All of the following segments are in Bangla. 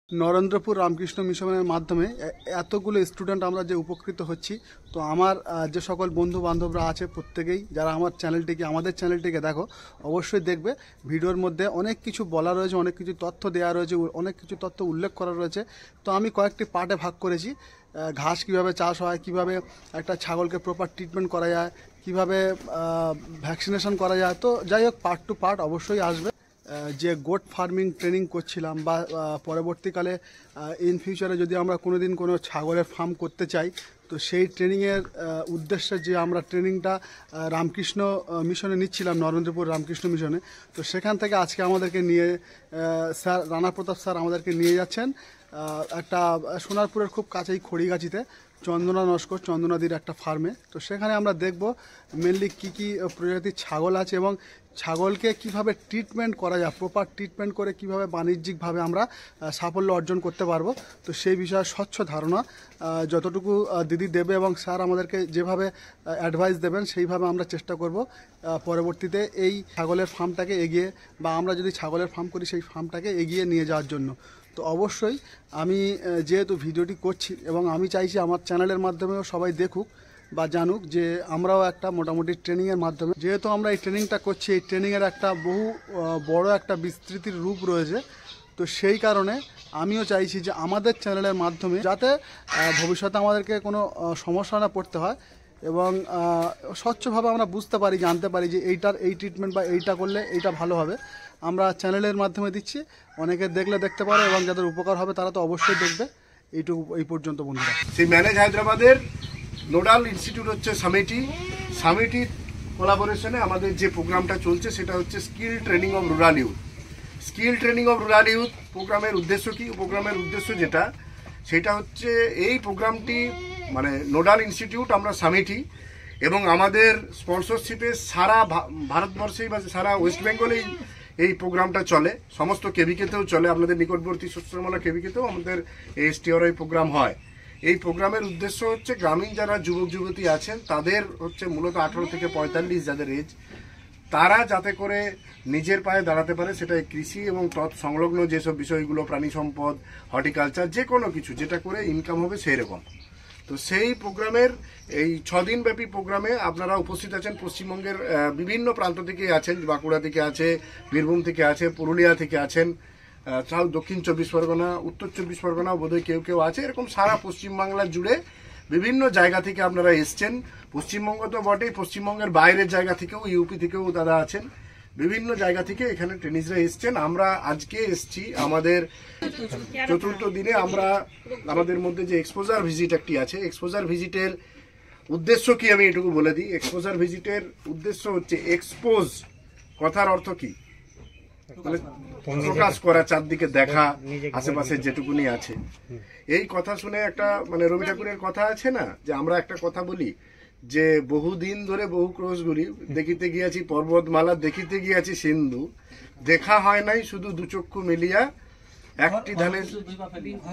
নরেন্দ্রপুর রামকৃষ্ণ মিশনের মাধ্যমে এতগুলো স্টুডেন্ট আমরা যে উপকৃত হচ্ছি। তো আমার যে সকল বন্ধু বান্ধবরা আছে প্রত্যেকেই যারা আমাদের চ্যানেলটিকে দেখো, অবশ্যই দেখবে। ভিডিওর মধ্যে অনেক কিছু বলা রয়েছে, অনেক কিছু তথ্য দেওয়া রয়েছে, অনেক কিছু তথ্য উল্লেখ করা রয়েছে। তো আমি কয়েকটি পার্টে ভাগ করেছি। ঘাস কিভাবে চাষ হয়, কিভাবে একটা ছাগলকে প্রপার ট্রিটমেন্ট করা যায়, কিভাবে ভ্যাকসিনেশন করা যায়। তো যাই হোক, পার্ট টু পার্ট অবশ্যই আসবে। যে গোট ফার্মিং ট্রেনিং করছিলাম বা পরবর্তীকালে ইন ফিউচারে যদি আমরা কোনোদিন কোনো ছাগলের ফার্ম করতে চাই, তো সেই ট্রেনিংয়ের উদ্দেশ্যে যে আমরা ট্রেনিংটা রামকৃষ্ণ মিশনে নিচ্ছিলাম, নরেন্দ্রপুর রামকৃষ্ণ মিশনে, তো সেখান থেকে আজকে আমাদেরকে নিয়ে স্যার রানা প্রতাপ স্যার আমাদেরকে নিয়ে যাচ্ছেন একটা সোনারপুরের খুব কাছেই খড়িগাছিতে চন্দনা নস্কর চন্দনাদির একটা ফার্মে। তো সেখানে আমরা দেখব মেনলি কী প্রজাতির ছাগল আছে এবং ছাগলকে কিভাবে ট্রিটমেন্ট করা যায়, প্রপার ট্রিটমেন্ট করে কিভাবে বাণিজ্যিকভাবে আমরা সাফল্য অর্জন করতে পারবো। তো সেই বিষয়ে স্বচ্ছ ধারণা যতটুকু দিদি দেবে এবং স্যার আমাদেরকে যেভাবে অ্যাডভাইস দেবেন সেইভাবে আমরা চেষ্টা করব পরবর্তীতে এই ছাগলের ফার্মটাকে এগিয়ে, বা আমরা যদি ছাগলের ফার্ম করি সেই ফার্মটাকে এগিয়ে নিয়ে যাওয়ার জন্য। তো অবশ্যই আমি যেহেতু ভিডিওটি করছি এবং আমি চাইছি আমার চ্যানেলের মাধ্যমেও সবাই দেখুক বা জানুক যে আমরাও একটা মোটামুটি ট্রেনিংয়ের মাধ্যমে, যেহেতু আমরা এই ট্রেনিংটা করছি, এই ট্রেনিংয়ের একটা বহু বড় একটা বিস্তৃতির রূপ রয়েছে। তো সেই কারণে আমিও চাইছি যে আমাদের চ্যানেলের মাধ্যমে যাতে ভবিষ্যতে আমাদেরকে কোনো সমস্যা না পড়তে হয় এবং স্বচ্ছভাবে আমরা বুঝতে পারি, জানতে পারি যে এইটার এই ট্রিটমেন্ট বা এইটা করলে এইটা ভালো হবে। আমরা চ্যানেলের মাধ্যমে দিচ্ছি, অনেকে দেখলে দেখতে পারে এবং যাদের উপকার হবে তারা তো অবশ্যই দেখবে। এই পর্যন্ত বন্ধুরা। সেই ম্যানেজ হায়দ্রাবাদের নোডাল ইনস্টিটিউট হচ্ছে সামিটির কোলাবোরেশনে আমাদের যে প্রোগ্রামটা চলছে সেটা হচ্ছে skill training of rural youth. প্রোগ্রামের উদ্দেশ্য কি? প্রোগ্রামের উদ্দেশ্য সেটা হচ্ছে এই প্রোগ্রামটি মানে নোডাল ইনস্টিটিউট, আমরা সামিটি এবং আমাদের স্পন্সরশিপে সারা ভারতবর্ষেই বা সারা ওয়েস্ট বেঙ্গলেই এই প্রোগ্রামটা চলে, সমস্ত কেভিকেতেও চলে, আপনাদের নিকটবর্তী শস্যমালা কেভিকেতেও আমাদের এসটিআরআই প্রোগ্রাম হয়। এই প্রোগ্রামের উদ্দেশ্য হচ্ছে গ্রামীণ যারা যুবক যুবতী আছেন তাদের হচ্ছে মূলত 18 থেকে 45 যাদের এজ, তারা যাতে করে নিজের পায়ে দাঁড়াতে পারে, সেটা কৃষি এবং সংলগ্ন যেসব বিষয়গুলো, প্রাণী সম্পদ, হর্টিকালচার, যে কোনো কিছু যেটা করে ইনকাম হবে সেই রকম। তো সেই প্রোগ্রামের এই 6 দিন ব্যাপী প্রোগ্রামে আপনারা উপস্থিত আছেন। পশ্চিমবঙ্গের বিভিন্ন প্রান্ত থেকে আছেন, বাঁকুড়া থেকে আছে, বীরভূম থেকে আছে, পুরুলিয়া থেকে আছেন, দক্ষিণ 24 পরগনা, উত্তর 24 পরগনা বোধহয় কেউ আছে। এরকম সারা পশ্চিমবাংলা জুড়ে বিভিন্ন জায়গা থেকে আপনারা এসছেন। পশ্চিমবঙ্গ তো বটেই, পশ্চিমবঙ্গের বাইরের জায়গা থেকেও, ইউপি থেকেও দাদা আছেন, বিভিন্ন জায়গা থেকে এখানে ট্রেনিজরা এসছেন। আমরা আজকে এসছি আমাদের 4র্থ দিনে। আমরা আমাদের মধ্যে যে এক্সপোজার ভিজিট একটি আছে, এক্সপোজার ভিজিটের উদ্দেশ্য কি আমি এটুকু বলে দিই। এক্সপোজার ভিজিটের উদ্দেশ্য হচ্ছে এক্সপোজ কথার অর্থ কি, মানে প্রকাশ করা, চারদিকে দেখা, আশেপাশে যেটুকুনি আছে। এই কথা শুনে একটা মানে রবি ঠাকুরের কথা আছে না, যে আমরা একটা কথা বলি যে বহুদিন ধরে বহু ক্রোশ ঘুরি, দেখিতে গিয়াছি পর্বতমালা, দেখিতে গিয়াছি সিন্ধু, দেখা হয় নাই শুধু দুচক্ষু মিলিয়া, একটি ধানের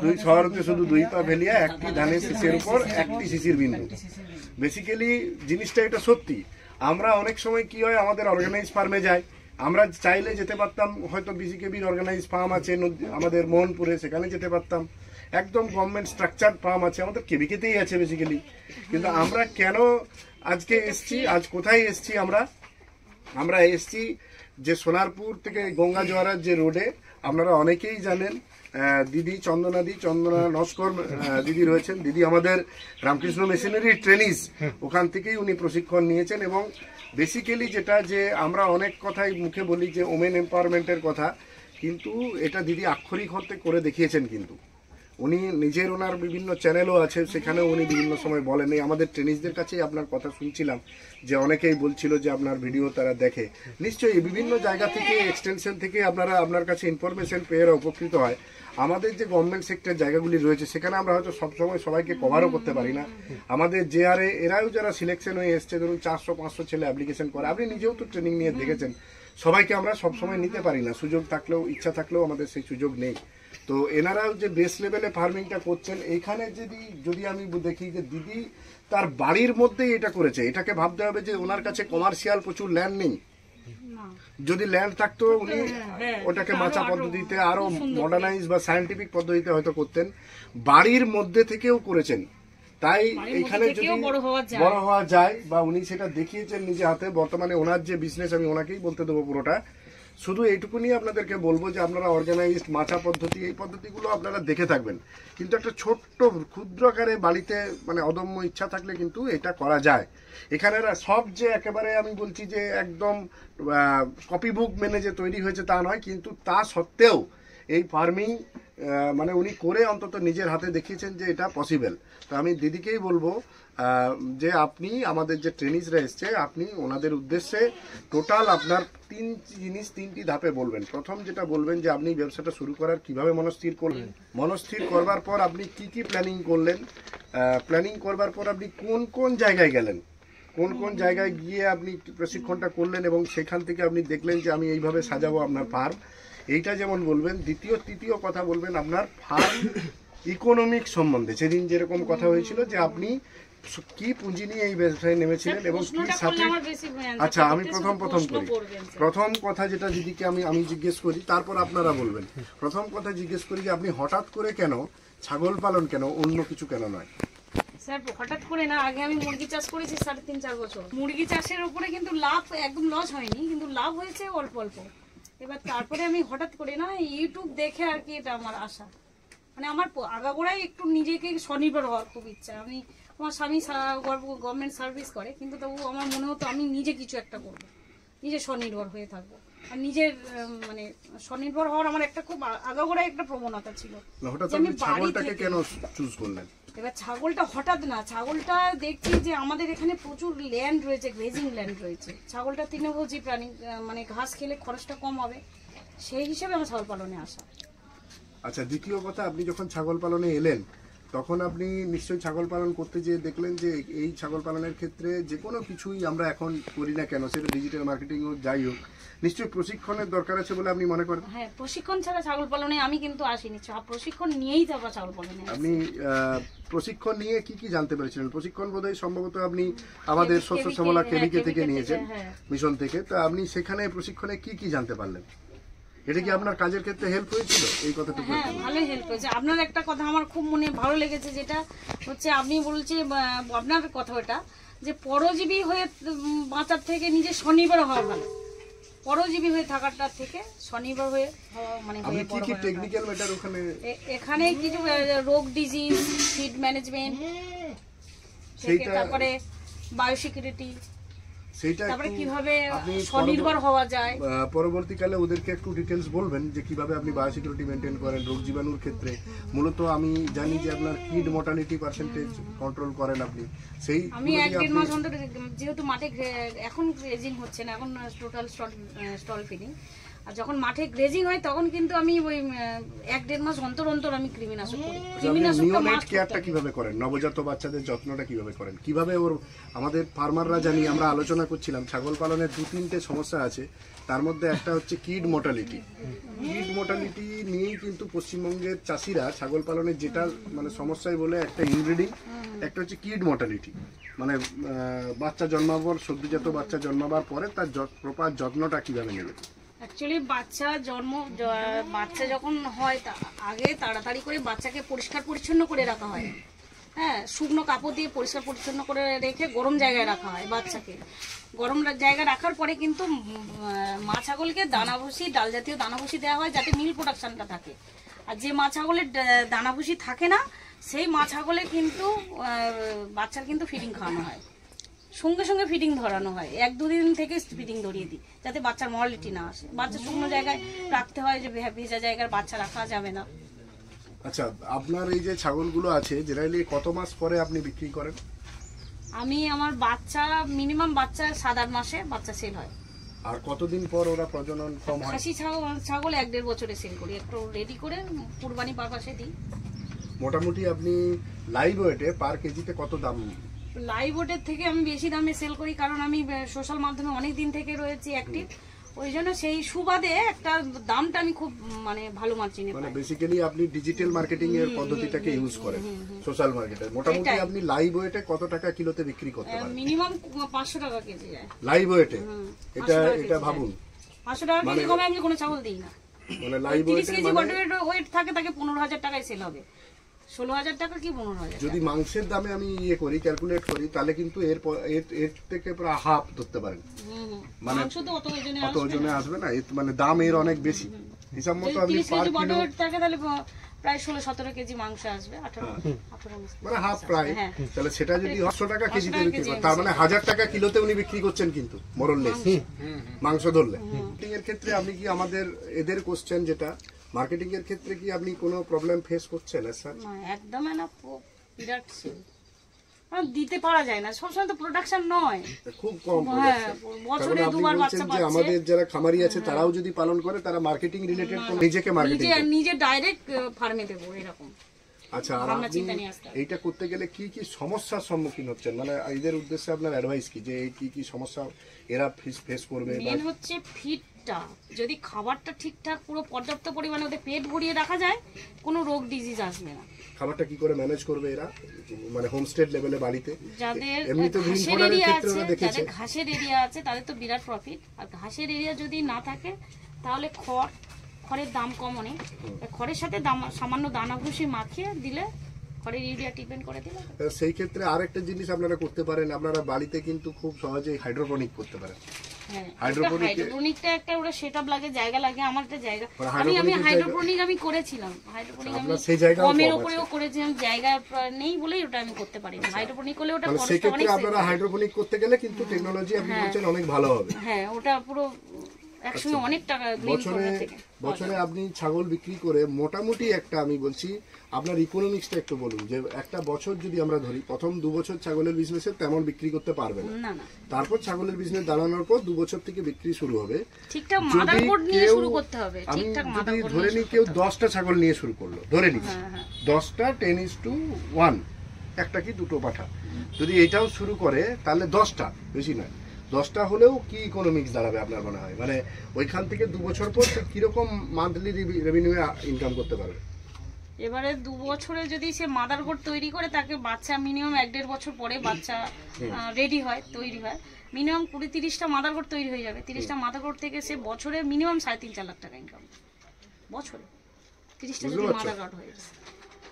দুই শহরতে শুধু 2 পা ফেলিয়া, একটি ধানের শীষের উপর একটি শিশির বিন্দু। বেসিক্যালি জিনিসটা এটা সত্যি। আমরা অনেক সময় কি হয়, আমাদের অর্গানাইজ ফার্মে যাই, আমরা চাইলে যেতে পারতাম, হয়তো বিসিকেবির অর্গানাইজ ফার্ম আছে আমাদের মোহনপুরে, সেখানে যেতে পারতাম। একদম গভর্নমেন্ট স্ট্রাকচার ফার্ম আছে আমাদের কেবিকেতেই আছে বেসিক্যালি। কিন্তু আমরা কেন আজকে এসছি, আজ কোথায় এসছি আমরা এসছি যে সোনারপুর থেকে গঙ্গা জোয়ারার যে রোডে, আপনারা অনেকেই জানেন দিদি চন্দনা নস্কর দিদি রয়েছেন। দিদি আমাদের রামকৃষ্ণ মেশিনারি ট্রেনিজ, ওখান থেকেই উনি প্রশিক্ষণ নিয়েছেন। এবং বেসিক্যালি যেটা যে আমরা অনেক কথাই মুখে বলি যে ওমেন এম্পাওয়ারমেন্টের কথা, কিন্তু এটা দিদি আক্ষরিক অর্থে করে দেখিয়েছেন। কিন্তু উনি নিজের, ওনার বিভিন্ন চ্যানেলও আছে, সেখানেও উনি বিভিন্ন সময় বলেন। এই আমাদের ট্রেনিজদের কাছেই আপনার কথা শুনছিলাম যে অনেকেই বলছিল যে আপনার ভিডিও তারা দেখে। নিশ্চয়ই বিভিন্ন জায়গা থেকে, এক্সটেনশন থেকে আপনার কাছে ইনফরমেশন পেয়ে উপকৃত হয়। আমাদের যে গভর্নমেন্ট সেক্টর জায়গাগুলি রয়েছে সেখানে আমরা হয়তো সবসময় সবাইকে কভারও করতে পারি না। আমাদের যে আরে এরাও যারা সিলেকশন হয়ে এসছে, ধরুন 400-500 ছেলে অ্যাপ্লিকেশন করে, আপনি নিজেও তো ট্রেনিং নিয়ে দেখেছেন, সবাইকে আমরা সবসময় নিতে পারি না। সুযোগ থাকলেও, ইচ্ছা থাকলেও আমাদের সেই সুযোগ নেই। তো এনারাও যে বেস লেভেলে ফার্মিংটা করছেন, এইখানে যদি আমি দেখি যে দিদি তার বাড়ির মধ্যেই এটা করেছে, এটাকে ভাবতে হবে যে ওনার কাছে কমার্শিয়াল প্রচুর ল্যান্ড নেই, যদি ল্যান্ড থাকতো উনি ওটাকে মাচা পদ্ধতিতে আরো মডার্নাইজ বা সায়েন্টিফিক পদ্ধতিতে হয়তো করতেন। বাড়ির মধ্যে থেকেও করেছেন, তাই এখানে যদি বড় হওয়া যায় বা উনি সেটা দেখিয়েছেন নিজে হাতে। বর্তমানে ওনার যে বিজনেস, আমি ওনাকেই বলতে দেবো পুরোটা। শুধু এইটুকুনি আপনাদেরকে বলবো যে আপনারা অর্গানাইজড মাচা পদ্ধতি, এই পদ্ধতিগুলো আপনারা দেখে থাকবেন, কিন্তু একটা ছোট্ট ক্ষুদ্র আকারে বাড়িতে মানে অদম্য ইচ্ছা থাকলে কিন্তু এটা করা যায়। এখানে সব যে একেবারে আমি বলছি যে একদম কপি বুক মেনে যে তৈরি হয়েছে তা নয়, কিন্তু তা সত্ত্বেও এই ফার্মিং মানে উনি করে অন্তত নিজের হাতে দেখিয়েছেন যে এটা পসিবল। তো আমি দিদিকেই বলবো যে আপনি আমাদের যে ট্রেনিজরা এসছে, আপনি ওনাদের উদ্দেশ্যে টোটাল আপনার তিনটি ধাপে বলবেন। প্রথম যেটা বলবেন যে আপনি ব্যবসাটা শুরু করার কিভাবে মনস্থির করলেন, মনস্থির করবার পর আপনি কি কি প্ল্যানিং করলেন, প্ল্যানিং করবার পর আপনি কোন কোন জায়গায় গেলেন, কোন কোন জায়গায় গিয়ে আপনি প্রশিক্ষণটা করলেন এবং সেখান থেকে আপনি দেখলেন যে আমি এইভাবে সাজাবো আপনার ফার্ম, এইটা যেমন বলবেন। তৃতীয় কথা বলবেন আপনার ফার্ম ইকোনমিক সম্বন্ধে। সেদিন যেরকম কথা হয়েছিল যে আপনি কি পুঁজি নিয়ে এই ব্যবসায় নেমেছিলেন এবং কি সাথে। আচ্ছা, আমি প্রথম করি। প্রথম কথা যেটা দিদিকে আমি জিজ্ঞেস করি, তারপর আপনারা বলবেন। প্রথম কথা জিজ্ঞেস করি যে আপনি হঠাৎ করে কেন ছাগল পালন, কেন অন্য কিছু কেন নয়? স্যার হঠাৎ করে না, আগে আমি মুরগি চাষ করেছি 3.5-4 বছর। মুরগি চাষের উপরে কিন্তু লাভ একদম লস হয়নি, কিন্তু লাভ হয়েছে অল্প অল্প। এবার তারপরে আমি হঠাৎ করে না ইউটিউব দেখে আর কি, এটা আমার আশা, মানে আমার আগাগোড়াই একটু নিজেকে স্বনির্ভর হওয়ার খুব ইচ্ছা। আমার স্বামী গভর্নমেন্ট সার্ভিস করে, কিন্তু তবু আমার মনে হতো আমি নিজে কিছু একটা করবো, নিজে স্বনির্ভর হয়ে থাকবো। আর নিজের মানে স্বনির্ভর হওয়ার আমার একটা খুব আগাগোড়াই একটা প্রবণতা ছিল। আমি ছাগলটাকে কেন চুজ করলেন? এবার ছাগলটা হঠাৎ না, ছাগলটা দেখছি যে আমাদের এখানে প্রচুর ল্যান্ড রয়েছে, গ্রেজিং ল্যান্ড রয়েছে। ছাগলটা তৃণভোজী প্রাণী, মানে ঘাস খেলে খরচটা কম হবে, সেই হিসেবে আমার ছাগল পালনে আসা। আচ্ছা, দ্বিতীয় কথা, আপনি যখন ছাগল পালনে এলেন তখন আপনি নিশ্চয়ই ছাগল পালন করতে যেয়ে দেখলেন যে এই ছাগল পালনের ক্ষেত্রে যে কোনো কিছুই আমরা এখন করি না কেন, সেটা ডিজিটাল মার্কেটিং হোক যাই হোক, নিশ্চয়ই প্রশিক্ষণের দরকার আছে বলে আপনি মনে করেন? হ্যাঁ, প্রশিক্ষণ ছাড়া ছাগল পালনে আমি কিন্তু আসিনি, প্রশিক্ষণ নিয়েই তারপর ছাগল পালনে। আপনি প্রশিক্ষণ নিয়ে কি কি জানতে পেরেছিলেন? প্রশিক্ষণ বোধহয় সম্ভবত আপনি আমাদের শস্য শ্যামলা কেভিকে থেকে নিয়েছেন, মিশন থেকে। তো আপনি সেখানে প্রশিক্ষণে কি কি জানতে পারলেন? এটা কি আপনার কাজের ক্ষেত্রে হেল্প হয়েছিল? এই কথাটুকু। হ্যাঁ, ভালোই হেল্প হয়েছে। আপনার একটা কথা আমার খুব মনে ভালো লেগেছে, যেটা হচ্ছে আপনি বলছে আপনার কথা ওটা, যে পরজীবী হয়ে বাঁচার থেকে নিজে স্বনির্ভর হওয়া ভালো। পরজীবী হয়ে থাকাটা থেকে স্বনির্ভর হয়ে হওয়া, মানে কি কি টেকনিক্যাল ম্যাটার ওখানে? এখানে কিছু রোগ, ডিজিজ, ফিড ম্যানেজমেন্ট, তারপরে বায়োসিকিউরিটি, তারপরে কিভাবে স্বনির্ভর হওয়া যায়। পরবর্তীকালে ওদেরকে একটু ডিটেলস বলবেন যে কিভাবে আপনি বায়োসিকিউরিটি মেনটেন করেন রোগ জীবাণুর ক্ষেত্রে। মূলত আমি জানি যে আপনার কিড মর্টালিটি পার্সেন্টেজ কন্ট্রোল করেন আপনি। সেই আমি 1-1.5 মাস অন্তর, যেহেতু মাঠে এখন গ্রেজিং হচ্ছে না, এখন টোটাল স্টল ফিডিং, আর যখন মাঠে গ্রেজিং হয় তখন কিন্তু আমি ওই 1-1.5 মাস অন্তর অন্তর আমি কৃমিনাশক করি। নিওনেট কেয়ারটা কিভাবে করেন? নবজাত বাচ্চাদের যত্নটা কিভাবে করেন? কিভাবে ওর, আমাদের ফার্মাররা জানি, আমরা আলোচনা করছিলাম ছাগল পালনের 2-3টে সমস্যা আছে, তার মধ্যে একটা হচ্ছে কিড মর্টালিটি। কিড মর্টালিটি নিয়েই কিন্তু পশ্চিমবঙ্গের চাষিরা ছাগল পালনের যেটা মানে সমস্যায় বলে, একটা ইনব্রিডিং, একটা হচ্ছে কিড মর্টালিটি, মানে বাচ্চা জন্মাবার, সদ্যজাত বাচ্চা জন্মাবার পরে তার প্রপার যত্নটা কিভাবে নেবে। অ্যাকচুয়ালি বাচ্চা যখন হয় আগে তাড়াতাড়ি করে বাচ্চাকে পরিষ্কার পরিচ্ছন্ন করে রাখা হয়। হ্যাঁ, শুকনো কাপড় দিয়ে পরিষ্কার পরিচ্ছন্ন করে রেখে গরম জায়গায় রাখা হয় বাচ্চাকে। গরম জায়গায় রাখার পরে কিন্তু মা ছাগলকে দানাভুসি, ডাল জাতীয় দানাভুসি দেওয়া হয় যাতে মিল্ক প্রোডাকশনটা থাকে। আর যে মা ছাগলের দানাভুসি থাকে না, সেই মা ছাগলে কিন্তু বাচ্চার কিন্তু ফিডিং খাওয়ানো হয়, সঙ্গে সঙ্গে ফিডিং ধরানো হয়। 1-2 দিন থেকে ফিডিং ধরিয়ে দিই যাতে বাচ্চার মর্টালিটি না আসে। বাচ্চা শুকনো জায়গায় রাখতে হয়, যে ভেজা জায়গার বাচ্চা রাখা যাবে না। আচ্ছা, আপনার এই যে ছাগলগুলো আছে জেনারেলি কত মাস পরে আপনি বিক্রি করেন? আমি আমার বাচ্চা মিনিমাম বাচ্চা 7-8 মাসে বাচ্চা সেল হয়। আর কতদিন পর ওরা প্রজনন ফর্ম হয়? খাসি ছাগল 1-1.5 বছরে সেল করি, একটু রেডি করে কুরবানি পারপাসে দিই। মোটামুটি আপনি লাইভ ওয়েটে পার কেজিতে কত দাম? লাইভ ওয়েটের থেকে আমি বেশি দামে সেল করি, কারণ আমি সোশ্যাল মাধ্যমে অনেক দিন থেকে রয়েছি অ্যাক্টিভ, ওই জন্য সেই সুবাদে একটা দামটা আমি খুব মানে ভালো মার্জিনে পাই। মানে বেসিক্যালি আপনি ডিজিটাল মার্কেটিং এর পদ্ধতিটাকে ইউজ করেন সোশ্যাল মার্কেটে। মোটামুটি আপনি লাইভ ওয়েটে কত টাকা কিলোতে বিক্রি করতে পারেন? মিনিমাম 500 টাকা কেজি যায় লাইভ ওয়েটে। এটা ভাবুন 500 টাকা কেজি কমে আমি কোনো ছাগল দিই না। মানে লাইভ 30 কেজি বডি ওয়েট থাকে, তাকে 15,000 টাকায় সেল হবে। 16,000 টাকা কি 15,000? যদি মাংসের দামে আমি করি, ক্যালকুলেট করি, তাহলে কিন্তু এর থেকে প্রায় হাফ ধরতে পারেন। মানে মাংস তো অত ওজনে আসবে না, মানে দাম এর অনেক বেশি। হিসাব মতো আপনি 30 পার কেজি বডি কিলো ওয়েট থাকে তাহলে প্রায় 16-17 কেজি মাংস আসবে। 18 মানে হাফ প্রায়। হ্যাঁ। তাহলে সেটা যদি 800 টাকা কেজিতে 800 বিক্রি কেজি করেন, তার মানে 1000 টাকা কিলোতে উনি বিক্রি করছেন কিন্তু মোরললেস মাংস ধরলে। মার্কেটিং এর ক্ষেত্রে আপনি কি আমাদের এদের কোশ্চেন যেটা মার্কেটিং এর ক্ষেত্রে কি আপনি কোনো প্রবলেম ফেস করছেন? স্যার না, একদম না, বিরাট সেল। দিতে পারা যায় না, সবসময় তো প্রোডাকশন নয়, খুব কম হ্যাঁ, বছরে দুবার বাচ্চা যে পাচ্ছে। আমাদের যারা খামারি আছে তারাও যদি পালন করে, তারা মার্কেটিং রিলেটেড নিজেকে মার্কেটিং নিজে ডাইরেক্ট ফার্মে দেবো এরকম। আচ্ছা, আর ভাবনা আপনি চিন্তা নিয়ে আসতে হবে। এইটা করতে গেলে কি কি সমস্যার সম্মুখীন হচ্ছেন? মানে এদের উদ্দেশ্যে আপনার অ্যাডভাইস কি, যে এই কি কি সমস্যা এরা ফেস করবে? মেন হচ্ছে ফিডটা, যদি খাবারটা ঠিকঠাক পুরো পর্যাপ্ত পরিমাণে ওদের পেট ভরিয়ে রাখা যায়, কোনো রোগ ডিজিজ আসবে না। খাবারটা কি করে ম্যানেজ করবে এরা, মানে হোমস্টে লেভেলে বাড়িতে? যাদের এমনি তো গ্রিন ঘাসের ফোডারের এরিয়া ক্ষেত্রে আছে, ওরা দেখেছে। যাদের ঘাসের এরিয়া আছে তাদের তো বিরাট প্রফিট। আর ঘাসের এরিয়া যদি না থাকে তাহলে খড়ের দাম কম অনেক। খড়ের সাথে সামান্য দানা ভুসি মাখিয়ে দিলে, খড়ের ইউরিয়া টিপেন্ড করে দিলে। সেই ক্ষেত্রে আরেকটা জিনিস আপনারা করতে পারেন, আপনারা বাড়িতে কিন্তু খুব সহজেই হাইড্রোপনিক করতে পারেন। হাইড্রোপনিকটা একটা ওরা সেটআপ লাগে, জায়গা লাগে। আমার একটা জায়গা, আমি হাইড্রোপনিক আমি করেছিলাম। হাইড্রোপনিক আমি কমের উপরেও করেছিলাম, জায়গা নেই বলেই ওটা আমি করতে পারি না। হাইড্রোপনিক করলে ওটা সেই ক্ষেত্রে আপনারা হাইড্রোপনিক করতে গেলে কিন্তু টেকনোলজি আপনি বলছেন অনেক ভালো হবে। হ্যাঁ, ওটা পুরো একসঙ্গে অনেক টাকা বছরে আপনি ছাগল বিক্রি করে মোটামুটি একটা, আমি বলছি আপনার ইকোনমিক্সটা একটু বলুন, যে একটা বছর যদি আমরা ধরি, প্রথম 2 বছর ছাগলের বিজনেসে তেমন বিক্রি করতে পারবেন না, তারপর ছাগলের বিজনেস দাঁড়ানোর পর 2 বছর থেকে বিক্রি শুরু হবে। ঠিকঠাক মাদারবোর্ড নিয়ে শুরু করতে হবে। ঠিকঠাক মাদারবোর্ড ধরে নিই কেউ 10টা ছাগল নিয়ে শুরু করলো, ধরে নিই 10টা 10:1, একটা কি দুটো পাঠা, যদি এটাও শুরু করে তাহলে 10টা, বেশি নয়, 10টা হলেও কি ইকোনমিক্স দাঁড়াবে আপনার মনে হয়? মানে ওইখান থেকে 2 বছর পর কিরকম মান্থলি রেভিনিউ ইনকাম করতে পারবে? এবারে 2 বছরে যদি সে মাদারবোর্ড তৈরি করে, তাকে বাচ্চা মিনিমাম 1-1.5 বছর পরে বাচ্চা রেডি হয়, তৈরি হয়, মিনিমাম 20-30টা মাদারবোর্ড তৈরি হয়ে যাবে। 30টা মাদারবোর্ড থেকে সে বছরে মিনিমাম 3.5-4 লাখ টাকা ইনকাম, বছরে 30টা যদি মাদারবোর্ড হয়ে যায়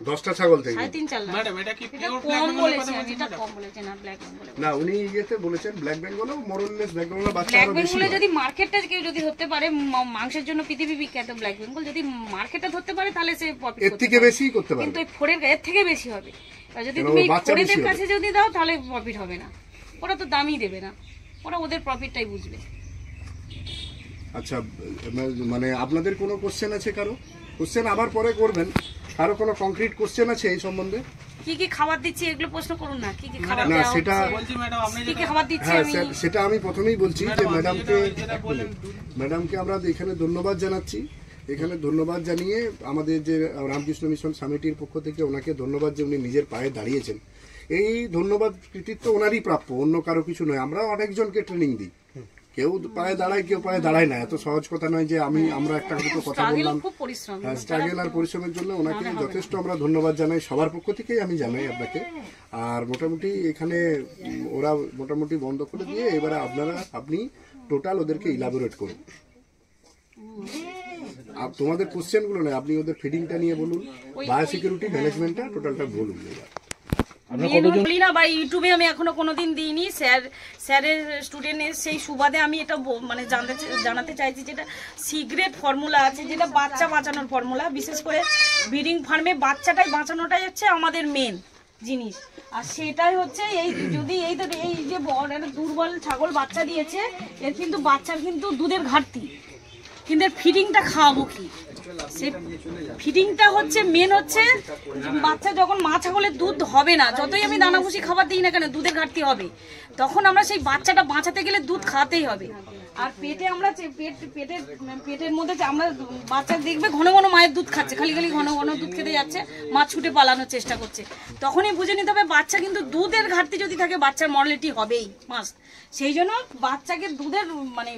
10টা ছাগল থেকে 3.5-4 লাখ। ম্যাডাম এটা কি পিওর ব্ল্যাক বেঙ্গল বলেছেন? এটা কম বলেছেন না, ব্ল্যাক বেঙ্গল না, উনি ইয়েতে বলেছেন ব্ল্যাক বেঙ্গলও মোরললেস, ব্ল্যাক বেঙ্গল বাচ্চা ব্ল্যাক আরো বেশি। বেঙ্গলে যদি মার্কেটটা কেউ যদি ধরতে পারে, মাংসের জন্য পৃথিবী বিখ্যাত ব্ল্যাক বেঙ্গল, যদি মার্কেটটা ধরতে পারে তাহলে সে প্রফিট এর থেকে বেশি করতে পারে, কিন্তু এই ফোরের এর থেকে বেশি হবে। আর যদি তুমি ফোরেদের কাছে যদি দাও তাহলে প্রফিট হবে না, ওরা তো দামই দেবে না, ওরা ওদের প্রফিটটাই বুঝবে। আচ্ছা, মানে আপনাদের কোনো কোশ্চেন আছে? কারো কোশ্চেন আবার পরে করবেন, কারো কোনো কংক্রিট কোশ্চেন আছে এই সম্বন্ধে? কি কি খাবার দিচ্ছি এগুলো প্রশ্ন করুন না, কি কি খাবার না দেওয়া সেটা হচ্ছে, কি কি খাবার দিচ্ছি হ্যাঁ, আমি। সেটা আমি প্রথমেই বলছি যে ম্যাডামকে আমরা এখানে ধন্যবাদ জানাচ্ছি। এখানে ধন্যবাদ জানিয়ে আমাদের যে রামকৃষ্ণ মিশন সামিটির পক্ষ থেকে ওনাকে ধন্যবাদ, যে উনি নিজের পায়ে দাঁড়িয়েছেন। এই ধন্যবাদ কৃতিত্ব ওনারই প্রাপ্য, অন্য কারো কিছু নয়। আমরা অনেকজনকে ট্রেনিং দিই, কেউ পায়ে দাঁড়ায়, কেউ পায়ে দাঁড়ায় না, এত সহজ কথা নয় যে আমরা একটা কথা বললাম। স্ট্রাগল আর পরিশ্রমের জন্য ওনাকে যথেষ্ট আমরা ধন্যবাদ জানাই, সবার পক্ষ থেকেই আমি জানাই আপনাকে। আর মোটামুটি এখানে ওরা মোটামুটি বন্ধ করে দিয়ে এবারে আপনি টোটাল ওদেরকে ইলাবোরেট করুন। তোমাদের কোশ্চেন গুলো নয়, আপনি ওদের ফিডিংটা নিয়ে বলুন, বায়োসিকিউরিটি ম্যানেজমেন্টটা টোটালটা বলুন। বলি না বা ইউটিউবে আমি এখনো কোনোদিন দিইনি, স্যারের স্টুডেন্টের সেই সুবাদে আমি এটা মানে জানাতে চাইছি, যেটা সিগ্রেট ফর্মুলা আছে, যেটা বাচ্চা বাঁচানোর ফর্মুলা। বিশেষ করে ব্রিডিং ফার্মে বাচ্চাটাই বাঁচানোটাই হচ্ছে আমাদের মেন জিনিস। আর সেটাই হচ্ছে এই যদি এই যে দুর্বল ছাগল বাচ্চা দিয়েছে, এর কিন্তু বাচ্চার কিন্তু দুধের ঘাটতি, কিন্তু ফিডিংটা খাওয়াবো কি, সে ফিডিংটা হচ্ছে মেন। হচ্ছে বাচ্চা যখন মা ছাগলের দুধ হবে না, যতই আমি দানা ভুসি খাবার দিই না কেন, দুধের ঘাটতি হবে, তখন আমরা সেই বাচ্চাটা বাঁচাতে গেলে দুধ খাওয়াতেই হবে। আর পেটে আমরা পেটের মধ্যে আমরা বাচ্চা দেখবে ঘন ঘন মায়ের দুধ খাচ্ছে, খালি ঘন ঘন দুধ খেতে যাচ্ছে, মা ছুটে পালানোর চেষ্টা করছে, তখনই বুঝে নিতে হবে বাচ্চা কিন্তু দুধের ঘাটতি যদি থাকে বাচ্চার মর্টালিটি হবেই মাস্ট। সেই জন্য বাচ্চাকে দুধের মানে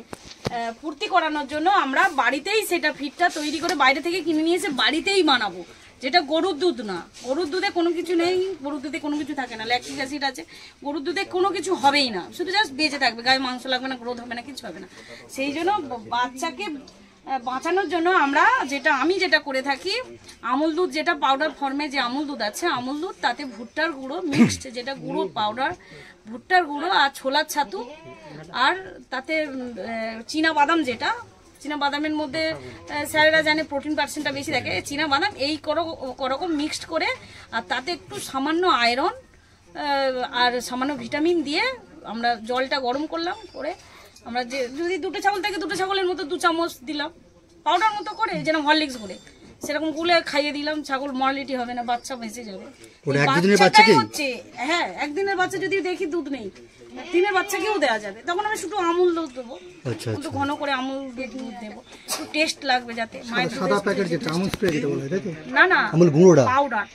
পূর্তি করানোর জন্য আমরা বাড়িতেই সেটা ফিডটা তৈরি করে বাইরে থেকে কিনে নিয়ে এসে বাড়িতেই বানাবো, যেটা গরুর দুধ না। গরুর দুধে কোনো কিছু নেই, গরুর দুধে কোনো কিছু থাকে না, ল্যাকটিক অ্যাসিড আছে, গরুর দুধে কোনো কিছু হবেই না, শুধু জাস্ট বেঁচে থাকবে, গায়ে মাংস লাগবে না, গ্রোথ হবে না, কিছু হবে না। সেই জন্য বাচ্চাকে বাঁচানোর জন্য আমি যেটা করে থাকি, আমুল দুধ যেটা পাউডার ফর্মে যে আমুল দুধ আছে, আমুল দুধ তাতে ভুট্টার গুঁড়ো মিক্সড, যেটা গুঁড়ো পাউডার, ভুট্টার গুঁড়ো আর ছোলার ছাতু, আর তাতে চীনা বাদাম, যেটা চীনা বাদামের মধ্যে স্যারেরা জানে প্রোটিন পার্সেন্টটা বেশি থাকে, চীনা বাদাম এই করকম মিক্সড করে, আর তাতে একটু সামান্য আয়রন আর সামান্য ভিটামিন দিয়ে আমরা জলটা গরম করলাম, করে আমরা যদি 2টো ছাগল থাকে 2টো ছাগলের মতো 2 চামচ দিলাম, পাউডার মতো করে, যেন হরলিক্স করে সেরকম গুলে খাইয়ে দিলাম, ছাগল মর্টালিটি হবে না, বাচ্চা বেঁচে যাবে। হচ্ছে হ্যাঁ, একদিনের বাচ্চা যদি দেখি দুধ নেই, দিনের বাচ্চাকেও দেওয়া যাবে, তখন আমি শুধু আমুল দুধ দেবো, একটু ঘন করে আমুল দুধ দেবো, একটু টেস্ট লাগবে যাতে মায়ের। সাদা প্যাকেট যেটা আমুল স্প্রে যেটা বলে, তাই তো? না না, আমুল গুঁড়োটা, পাউডার।